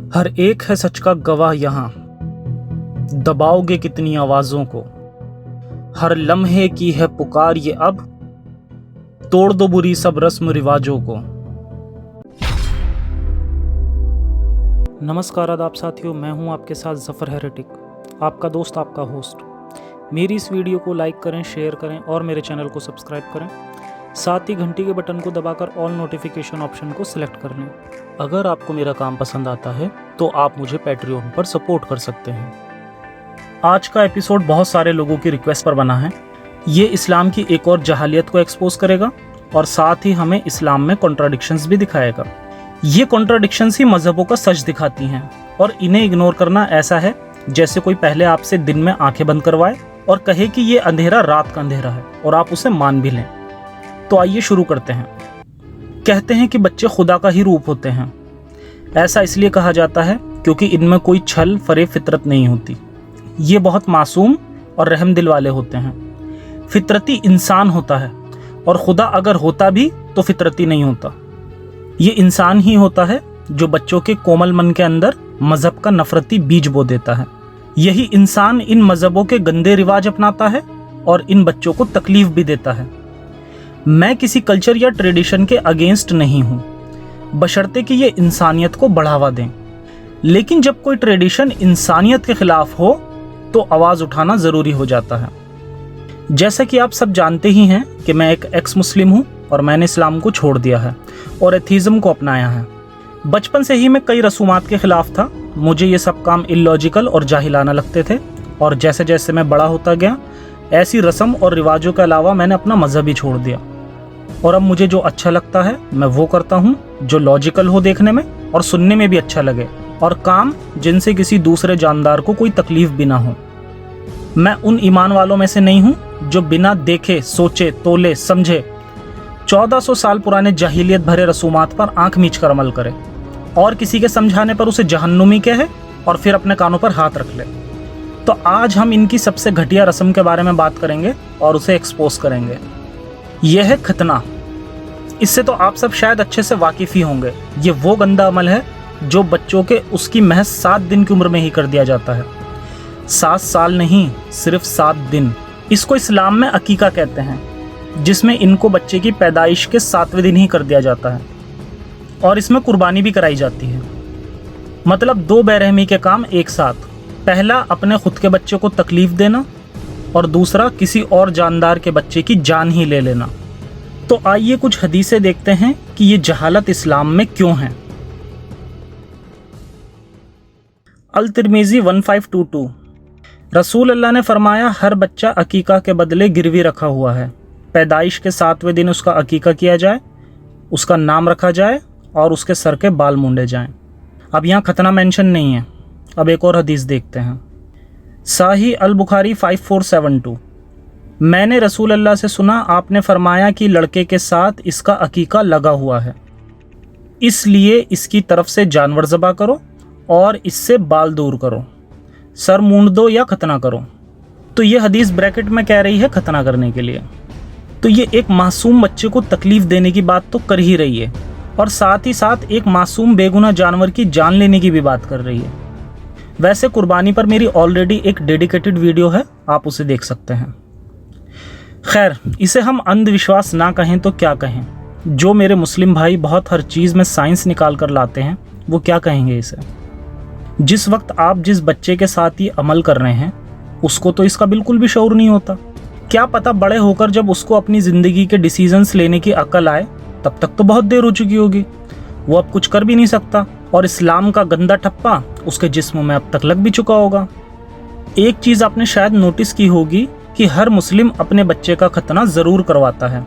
हर एक है सच का गवाह यहाँ, दबाओगे कितनी आवाज़ों को। हर लम्हे की है पुकार ये अब, तोड़ दो बुरी सब रस्म रिवाजों को। नमस्कार आदाब साथियों, मैं हूं आपके साथ ज़फ़र हेरेटिक, आपका दोस्त, आपका होस्ट। मेरी इस वीडियो को लाइक करें, शेयर करें और मेरे चैनल को सब्सक्राइब करें। साथ ही घंटी के बटन को दबाकर ऑल नोटिफिकेशन ऑप्शन को सिलेक्ट कर लें। अगर आपको मेरा काम पसंद आता है तो आप मुझे पैट्रियन पर सपोर्ट कर सकते हैं। आज का एपिसोड बहुत सारे लोगों की रिक्वेस्ट पर बना है। ये इस्लाम की एक और जहालियत को एक्सपोज करेगा और साथ ही हमें इस्लाम में कॉन्ट्राडिक्शंस भी दिखाएगा। ये कॉन्ट्राडिक्शंस ही मजहबों का सच दिखाती हैं और इन्हें इग्नोर करना ऐसा है जैसे कोई पहले आपसे दिन में आंखें बंद करवाए और कहे कि ये अंधेरा रात का अंधेरा है और आप उसे मान भी लें। तो आइए शुरू करते हैं। कहते हैं कि बच्चे खुदा का ही रूप होते हैं। ऐसा इसलिए कहा जाता है क्योंकि इनमें कोई छल फरेब फितरत नहीं होती। ये बहुत मासूम और रहम दिल वाले होते हैं। फितरती इंसान होता है और खुदा अगर होता भी तो फितरती नहीं होता। ये इंसान ही होता है जो बच्चों के कोमल मन के अंदर मजहब का नफरती बीज बो देता है। यही इंसान इन मजहबों के गंदे रिवाज अपनाता है और इन बच्चों को तकलीफ भी देता है। मैं किसी कल्चर या ट्रेडिशन के अगेंस्ट नहीं हूं, बशर्ते कि ये इंसानियत को बढ़ावा दें। लेकिन जब कोई ट्रेडिशन इंसानियत के खिलाफ हो तो आवाज उठाना जरूरी हो जाता है। जैसा कि आप सब जानते ही हैं कि मैं एक एक्स मुस्लिम हूं और मैंने इस्लाम को छोड़ दिया है और एथीज्म को अपनाया है। बचपन से ही मैं कई रसूमात के खिलाफ था। मुझे ये सब काम इलॉजिकल और जाहिलाना लगते थे और जैसे जैसे मैं बड़ा होता गया ऐसी रस्म और रिवाजों के अलावा मैंने अपना मजहब ही छोड़ दिया। और अब मुझे जो अच्छा लगता है मैं वो करता हूँ, जो लॉजिकल हो देखने में और सुनने में भी अच्छा लगे, और काम जिनसे किसी दूसरे जानदार को कोई तकलीफ भी ना हो। मैं उन ईमान वालों में से नहीं हूँ जो बिना देखे, सोचे, तोले, समझे 1400 साल पुराने जाहिलियत भरे रसूमात पर आंख मीच कर अमल करे और किसी के समझाने पर उसे जहन्नुमी कहे और फिर अपने कानों पर हाथ रख ले। तो आज हम इनकी सबसे घटिया रस्म के बारे में बात करेंगे और उसे एक्सपोज करेंगे। यह है खतना। इससे तो आप सब शायद अच्छे से वाकिफ ही होंगे। ये वो गंदा अमल है जो बच्चों के उसकी महज 7 दिन की उम्र में ही कर दिया जाता है। 7 साल नहीं, सिर्फ 7 दिन। इसको इस्लाम में अकीका कहते हैं, जिसमें इनको बच्चे की पैदाइश के 7वें दिन ही कर दिया जाता है और इसमें कुर्बानी भी कराई जाती है। मतलब 2 बेरहमी के काम एक साथ। पहला अपने खुद के बच्चे को तकलीफ देना और दूसरा किसी और जानदार के बच्चे की जान ही ले लेना। तो आइए कुछ हदीसें देखते हैं कि ये जहालत इस्लाम में क्यों है। अल तिरमिजी 1522, रसूल अल्लाह ने फरमाया, हर बच्चा अकीका के बदले गिरवी रखा हुआ है। पैदाइश के 7वें दिन उसका अकीका किया जाए, उसका नाम रखा जाए और उसके सर के बाल मूंडे जाएं। अब यहाँ खतना मेंशन नहीं है। अब एक और हदीस देखते हैं। साही अल बुखारी 5472, मैंने रसूल अल्लाह से सुना, आपने फरमाया कि लड़के के साथ इसका अकीका लगा हुआ है, इसलिए इसकी तरफ से जानवर ज़बा करो और इससे बाल दूर करो, सर मूंड दो या खतना करो। तो ये हदीस ब्रैकेट में कह रही है खतना करने के लिए। तो ये एक मासूम बच्चे को तकलीफ देने की बात तो कर ही रही है और साथ ही साथ एक मासूम बेगुनाह जानवर की जान लेने की भी बात कर रही है। वैसे कुर्बानी पर मेरी ऑलरेडी एक डेडिकेटेड वीडियो है, आप उसे देख सकते हैं। खैर, इसे हम अंधविश्वास ना कहें तो क्या कहें। जो मेरे मुस्लिम भाई बहुत हर चीज़ में साइंस निकाल कर लाते हैं वो क्या कहेंगे इसे। जिस वक्त आप जिस बच्चे के साथ ये अमल कर रहे हैं उसको तो इसका बिल्कुल भी शऊर नहीं होता। क्या पता बड़े होकर जब उसको अपनी ज़िंदगी के डिसीजंस लेने की अकल आए तब तक तो बहुत देर हो चुकी होगी। वो अब कुछ कर भी नहीं सकता और इस्लाम का गंदा ठप्पा उसके जिस्म में अब तक लग भी चुका होगा। एक चीज़ आपने शायद नोटिस की होगी कि हर मुस्लिम अपने बच्चे का खतना ज़रूर करवाता है,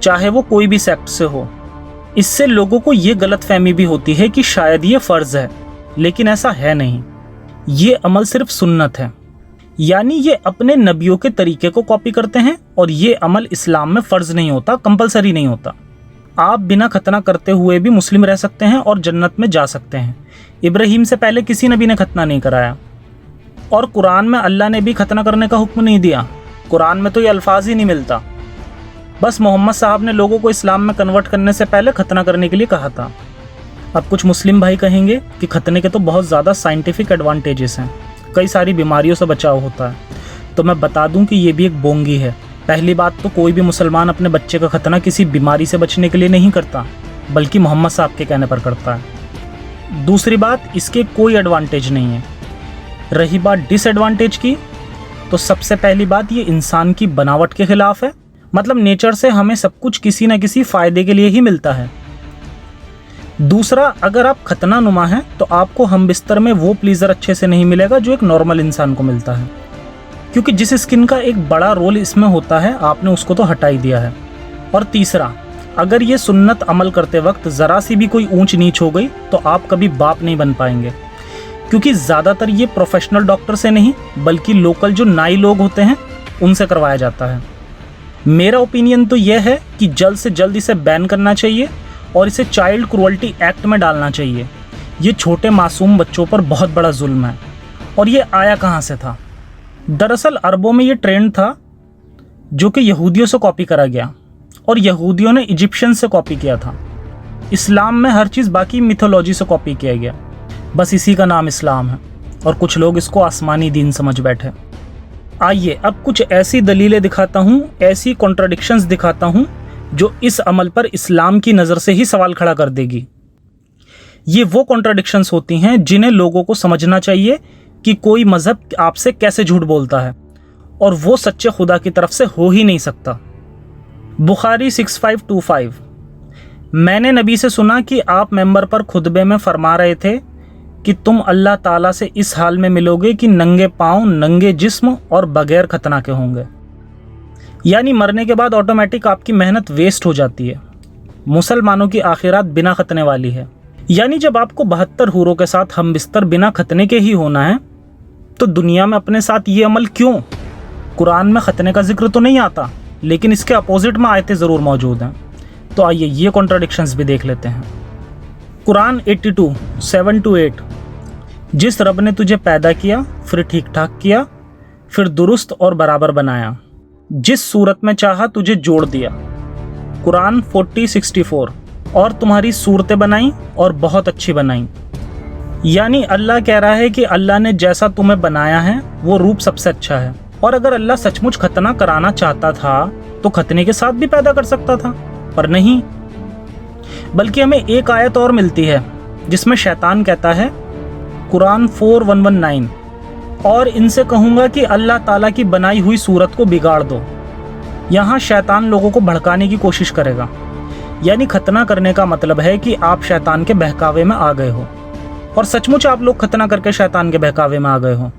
चाहे वो कोई भी सेक्ट से हो। इससे लोगों को ये गलतफहमी भी होती है कि शायद ये फ़र्ज़ है, लेकिन ऐसा है नहीं। ये अमल सिर्फ सुन्नत है, यानी ये अपने नबियों के तरीके को कॉपी करते हैं और ये अमल इस्लाम में फ़र्ज़ नहीं होता, कंपलसरी नहीं होता। आप बिना खतना करते हुए भी मुस्लिम रह सकते हैं और जन्नत में जा सकते हैं। इब्राहीम से पहले किसी नबी ने खतना नहीं कराया और कुरान में अल्लाह ने भी खतना करने का हुक्म नहीं दिया। कुरान में तो ये अल्फाज ही नहीं मिलता। बस मोहम्मद साहब ने लोगों को इस्लाम में कन्वर्ट करने से पहले खतना करने के लिए कहा था। अब कुछ मुस्लिम भाई कहेंगे कि खतने के तो बहुत ज़्यादा साइंटिफिक एडवांटेजेस हैं, कई सारी बीमारियों से बचाव होता है। तो मैं बता दूं कि ये भी एक बोंगी है। पहली बात तो कोई भी मुसलमान अपने बच्चे का खतना किसी बीमारी से बचने के लिए नहीं करता, बल्कि मोहम्मद साहब के कहने पर करता है। दूसरी बात, इसके कोई एडवांटेज नहीं है। रही बात डिसएडवांटेज की, तो सबसे पहली बात ये इंसान की बनावट के खिलाफ है। मतलब नेचर से हमें सब कुछ किसी न किसी फ़ायदे के लिए ही मिलता है। दूसरा, अगर आप खतना नुमा हैं तो आपको हम बिस्तर में वो प्लीज़र अच्छे से नहीं मिलेगा जो एक नॉर्मल इंसान को मिलता है, क्योंकि जिस स्किन का एक बड़ा रोल इसमें होता है आपने उसको तो हटा ही दिया है। और तीसरा, अगर ये सुन्नत अमल करते वक्त ज़रा सी भी कोई ऊंच नीच हो गई तो आप कभी बाप नहीं बन पाएंगे, क्योंकि ज़्यादातर ये प्रोफेशनल डॉक्टर से नहीं बल्कि लोकल जो नाई लोग होते हैं उनसे करवाया जाता है। मेरा ओपिनियन तो यह है कि जल्द से जल्द इसे बैन करना चाहिए और इसे चाइल्ड क्रूअल्टी एक्ट में डालना चाहिए। ये छोटे मासूम बच्चों पर बहुत बड़ा जुल्म है। और ये आया कहाँ से था? दरअसल अरबों में ये ट्रेंड था जो कि यहूदियों से कॉपी करा गया, और यहूदियों ने इजिप्शियन से कॉपी किया था। इस्लाम में हर चीज़ बाकी मिथोलॉजी से कॉपी किया गया, बस इसी का नाम इस्लाम है, और कुछ लोग इसको आसमानी दीन समझ बैठे। आइए अब कुछ ऐसी दलीलें दिखाता हूँ, ऐसी कॉन्ट्राडिक्शंस दिखाता हूँ जो इस अमल पर इस्लाम की नज़र से ही सवाल खड़ा कर देगी। ये वो कॉन्ट्राडिक्शंस होती हैं जिन्हें लोगों को समझना चाहिए कि कोई मज़हब आपसे कैसे झूठ बोलता है, और वो सच्चे खुदा की तरफ से हो ही नहीं सकता। बुखारी 6525, मैंने नबी से सुना कि आप मेंबर पर खुतबे में फरमा रहे थे कि तुम अल्लाह ताला से इस हाल में मिलोगे कि नंगे पाँव, नंगे जिस्म और बगैर खतना के होंगे। यानी मरने के बाद ऑटोमेटिक आपकी मेहनत वेस्ट हो जाती है। मुसलमानों की आखिरात बिना खतने वाली है। यानी जब आपको 72 हूरों के साथ हम बिस्तर बिना खतने के ही होना है तो दुनिया में अपने साथ ये अमल क्यों? कुरान में खतने का जिक्र तो नहीं आता, लेकिन इसके अपोजिट में आयतें ज़रूर मौजूद हैं। तो आइए ये कॉन्ट्राडिक्शंस भी देख लेते हैं। कुरान 82, 7-8, जिस रब ने तुझे पैदा किया, फिर ठीक ठाक किया, फिर दुरुस्त और बराबर बनाया, जिस सूरत में चाहा तुझे जोड़ दिया। कुरान 40-64, और तुम्हारी सूरतें बनाई और बहुत अच्छी बनाई। यानी अल्लाह कह रहा है कि अल्लाह ने जैसा तुम्हें बनाया है वो रूप सबसे अच्छा है। और अगर अल्लाह सचमुच खतना कराना चाहता था तो खतने के साथ भी पैदा कर सकता था, पर नहीं। बल्कि हमें एक आयत और मिलती है जिसमें शैतान कहता है, कुरान 4:119, और इनसे कहूँगा कि अल्लाह ताला की बनाई हुई सूरत को बिगाड़ दो। यहाँ शैतान लोगों को भड़काने की कोशिश करेगा। यानी खतना करने का मतलब है कि आप शैतान के बहकावे में आ गए हो, और सचमुच आप लोग खतना करके शैतान के बहकावे में आ गए हो,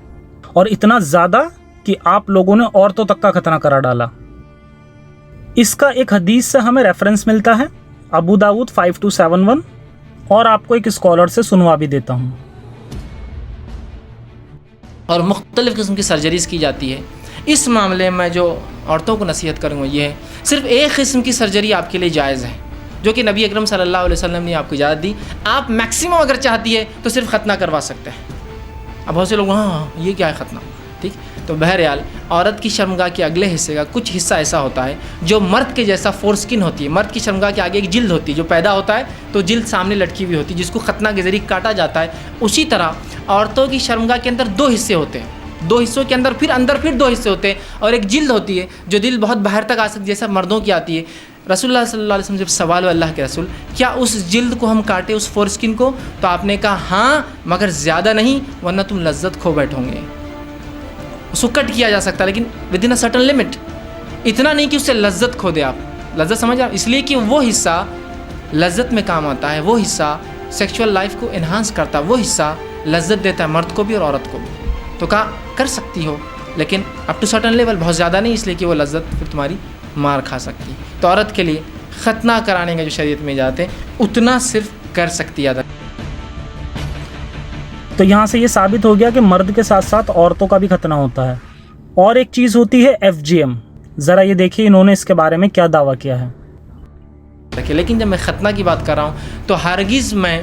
और इतना ज़्यादा कि आप लोगों ने औरतों तक का खतना करा डाला। इसका एक हदीस से हमें रेफरेंस मिलता है, अबू दाऊद 5271, और आपको एक स्कॉलर से सुनवा भी देता हूँ। और मुख्तलिफ़ किस्म की सर्जरीज़ की जाती है। इस मामले में जो औरतों को नसीहत करूँगा ये है, सिर्फ एक किस्म की सर्जरी आपके लिए जायज़ है, जो कि नबी अकरम सल्लल्लाहु अलैहि वसल्लम ने आपको इजाज़त दी। आप मैक्सिमम अगर चाहती है तो सिर्फ खतना करवा सकते हैं। अब बहुत से लोग हाँ ये क्या है खतना, ठीक। तो बहरहाल औरत की शर्मगाह के अगले हिस्से का कुछ हिस्सा ऐसा होता है जो मर्द के जैसा फोर स्किन होती है। मर्द की शर्मगाह के आगे एक जिल्द होती है, जो पैदा होता है तो जिल्द सामने लटकी हुई होती है, जिसको खतना के ज़रिए काटा जाता है। उसी तरह औरतों की शर्मगाह के अंदर दो हिस्से होते हैं, दो हिस्सों के अंदर फिर दो हिस्से होते हैं, और एक जिल्द होती है जो दिल बहुत बाहर तक आ सकती है, जैसा मर्दों की आती है। रसूलुल्लाह सल्लल्लाहु अलैहि वसल्लम जब सवाल हुआ अल्लाह के रसूल, क्या उस जिल्द को हम काटे, उस फोर स्किन को? तो आपने कहा हाँ, मगर ज़्यादा नहीं, वरना तुम लज्जत खो बैठोगे। उसको कट किया जा सकता है, लेकिन with in a certain limit. इतना नहीं कि उससे लज्जत खो दे आप। लज्जत समझ आप, इसलिए कि वो हिस्सा लज्जत में काम आता है, वो हिस्सा सेक्सुअल लाइफ को इन्हांस करता है, वो हिस्सा लज्जत देता है मर्द को भी और औरत को भी। तो कहा कर सकती हो, लेकिन अप टू सर्टन लेवल, बहुत ज़्यादा नहीं, इसलिए कि वो लज्जत फिर तुम्हारी मार खा सकती है। तो औरत के लिए खतना कराने का जो शरीयत में जाते हैं उतना सिर्फ कर सकती है। तो यहाँ से ये साबित हो गया कि मर्द के साथ साथ औरतों का भी खतना होता है। और एक चीज़ होती है FGM। ज़रा ये देखिए इन्होंने इसके बारे में क्या दावा किया है। लेकिन जब मैं खतना की बात कर रहा हूँ तो हरगिज़ मैं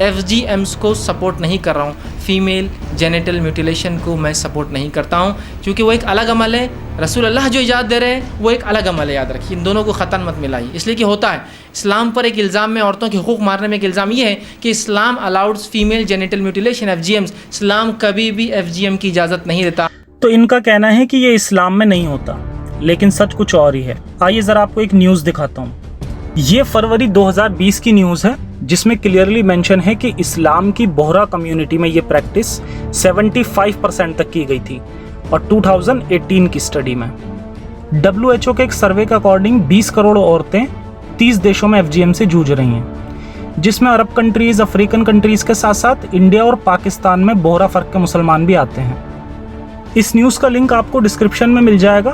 FGMs को सपोर्ट नहीं कर रहा हूँ। फीमेल जेनिटल म्यूटिलेशन को मैं सपोर्ट नहीं करता हूँ, क्योंकि वो एक अलग अमल है रसूल अल्लाह जो इजाज़त दे रहे हैं वो एक अलग अमल है, याद रखिए, इन दोनों को ख़तन मत मिलाइए। इसलिए कि होता है इस्लाम पर एक इल्ज़ाम में औरतों के हुकूक मारने में एक इल्ज़ाम ये है कि इस्लाम अलाउड्स फीमेल जेनिटल म्यूटिलेशन FGMs, इस्लाम कभी भी FGM की इजाज़त नहीं देता। तो इनका कहना है कि ये इस्लाम में नहीं होता, लेकिन सच कुछ और ही है। आइए ज़रा आपको एक न्यूज़ दिखाता हूँ। ये फरवरी 2020 की न्यूज़ है, जिसमें क्लियरली मेंशन है कि इस्लाम की बोहरा कम्युनिटी में ये प्रैक्टिस 75% तक की गई थी और 2018 की स्टडी में WHO के एक सर्वे के अकॉर्डिंग 20 करोड़ औरतें 30 देशों में FGM से जूझ रही हैं, जिसमें अरब कंट्रीज़, अफ्रीकन कंट्रीज़ के साथ साथ इंडिया और पाकिस्तान में बोहरा फ़र्क के मुसलमान भी आते हैं। इस न्यूज़ का लिंक आपको डिस्क्रिप्शन में मिल जाएगा।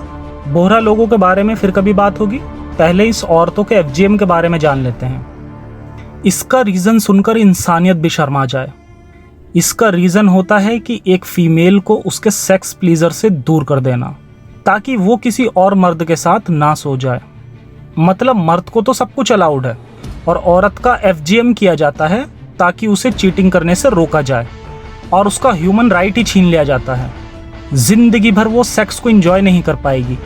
बोहरा लोगों के बारे में फिर कभी बात होगी, पहले इस औरतों के FGM के बारे में जान लेते हैं। इसका रीज़न सुनकर इंसानियत भी शर्मा जाए। इसका रीज़न होता है कि एक फीमेल को उसके सेक्स प्लीजर से दूर कर देना, ताकि वो किसी और मर्द के साथ ना सो जाए। मतलब मर्द को तो सब कुछ अलाउड है और औरत का FGM किया जाता है ताकि उसे चीटिंग करने से रोका जाए और उसका ह्यूमन राइट ही छीन लिया जाता है। जिंदगी भर वो सेक्स को एंजॉय नहीं कर पाएगी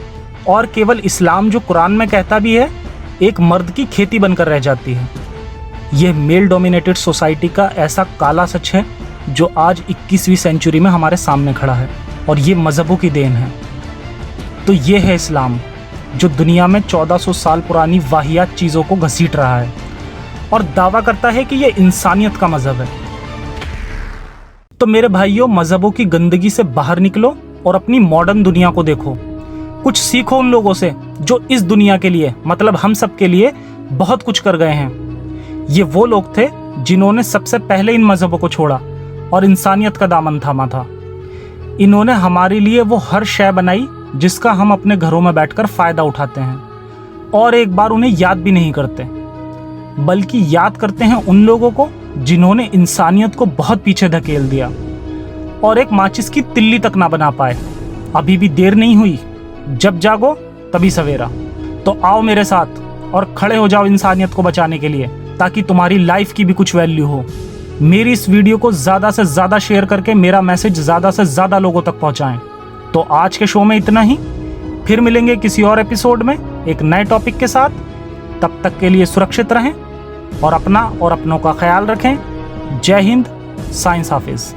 और केवल इस्लाम जो कुरान में कहता भी है, एक मर्द की खेती बनकर रह जाती है। यह मेल डोमिनेटेड सोसाइटी का ऐसा काला सच है जो आज 21वीं सेंचुरी में हमारे सामने खड़ा है और ये मज़हबों की देन है। तो ये है इस्लाम जो दुनिया में 1400 साल पुरानी वाहियात चीज़ों को घसीट रहा है और दावा करता है कि ये इंसानियत का मज़हब है। तो मेरे भाइयों, मज़हबों की गंदगी से बाहर निकलो और अपनी मॉडर्न दुनिया को देखो। कुछ सीखो उन लोगों से जो इस दुनिया के लिए, मतलब हम सब के लिए बहुत कुछ कर गए हैं। ये वो लोग थे जिन्होंने सबसे पहले इन मज़हबों को छोड़ा और इंसानियत का दामन थामा था। इन्होंने हमारे लिए वो हर शय बनाई जिसका हम अपने घरों में बैठकर फ़ायदा उठाते हैं और एक बार उन्हें याद भी नहीं करते, बल्कि याद करते हैं उन लोगों को जिन्होंने इंसानियत को बहुत पीछे धकेल दिया और एक माचिस की तिल्ली तक ना बना पाए। अभी भी देर नहीं हुई, जब जागो तभी सवेरा। तो आओ मेरे साथ और खड़े हो जाओ इंसानियत को बचाने के लिए, ताकि तुम्हारी लाइफ की भी कुछ वैल्यू हो। मेरी इस वीडियो को ज़्यादा से ज़्यादा शेयर करके मेरा मैसेज ज़्यादा से ज़्यादा लोगों तक पहुँचाएं। तो आज के शो में इतना ही, फिर मिलेंगे किसी और एपिसोड में एक नए टॉपिक के साथ। तब तक के लिए सुरक्षित रहें और अपना और अपनों का ख्याल रखें। जय हिंद, साइंस हाफिज़।